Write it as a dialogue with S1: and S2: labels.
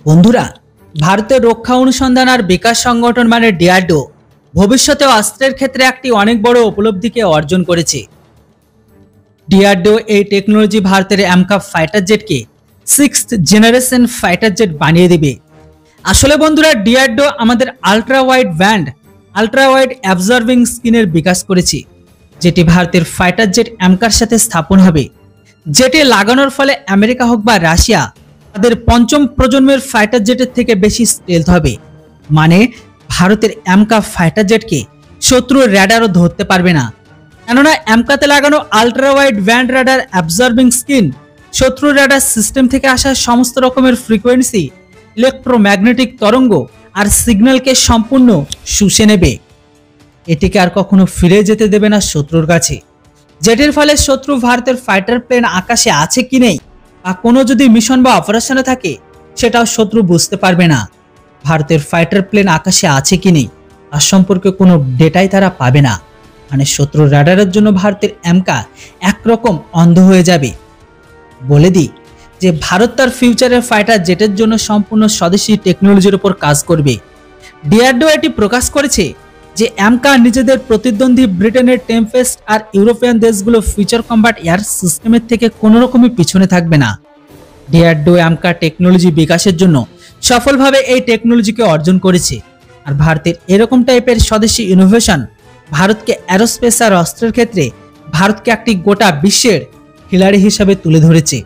S1: বন্ধুরা, ভারতের রক্ষা অনুসন্ধান আর বিকাশ সংগঠন মানে ডিআরডিও ভবিষ্যতে অস্ত্রের ক্ষেত্রে একটি অনেক বড় উপলব্ধিকে অর্জন করেছে। ডিআরডিও এই টেকনোলজি ভারতের এমকাপ ফাইটার জেটকে 6th জেনারেশন ফাইটার জেট বানিয়ে দেবে। আসলে বন্ধুরা, ডিআরডিও আমাদের আল্ট্রা ওয়াইড অ্যাবজর্বিং স্কিনের বিকাশ করেছে, যেটি ভারতের ফাইটার জেট এমকার সাথে স্থাপন হবে। যেটি লাগানোর ফলে আমেরিকা হোক বা রাশিয়া, তাদের পঞ্চম প্রজন্মের ফাইটার জেটের থেকে বেশি স্টেলথ হবে। মানে ভারতের এমকা ফাইটার জেটকে শত্রুর র্যাডারও ধরতে পারবে না, কেননা এমকাতে লাগানো ultra wide band radar absorbing skin শত্রুর র্যাডার সিস্টেম থেকে আসা সমস্ত রকমের ফ্রিকোয়েন্সি, ইলেকট্রোম্যাগনেটিক তরঙ্গ আর সিগন্যালকে সম্পূর্ণ শুষে নেবে। এটিকে আর কখনো ফিরে যেতে দেবে না শত্রুর কাছে। যেটির ফলে শত্রু ভারতের ফাইটার প্লেন আকাশে আছে কি নেই, বা কোনো যদি মিশন বা অপারেশনে থাকে, সেটাও শত্রু বুঝতে পারবে না। ভারতের ফাইটার প্লেন আকাশে আছে কি নেই তার সম্পর্কে কোনো ডেটাই তারা পাবে না। মানে শত্রুর রাডারের জন্য ভারতের এমকা একরকম অন্ধ হয়ে যাবে। বলে দিই যে ভারত তার ফিউচারের ফাইটার জেটের জন্য সম্পূর্ণ স্বদেশী টেকনোলজির উপর কাজ করবে। ডিআরডিও এটি প্রকাশ করেছে যে এমকা নিজেদের প্রতিদ্বন্দ্বী ব্রিটেনের টেম্পেস্ট আর ইউরোপিয়ান দেশগুলো ফিউচার কম্ব্যাট এয়ার সিস্টেমের থেকে কোনো রকমই পিছনে থাকবে না। ডিআরডিও এমকা টেকনোলজি বিকাশের জন্য সফলভাবে এই টেকনোলজিকে অর্জন করেছে। আর ভারতের এরকম টাইপের স্বদেশী ইনোভেশন ভারতকে অ্যারোস্পেস আর অস্ত্রের ক্ষেত্রে ভারতকে একটি গোটা বিশ্বের খিলাড়ি হিসাবে তুলে ধরেছে।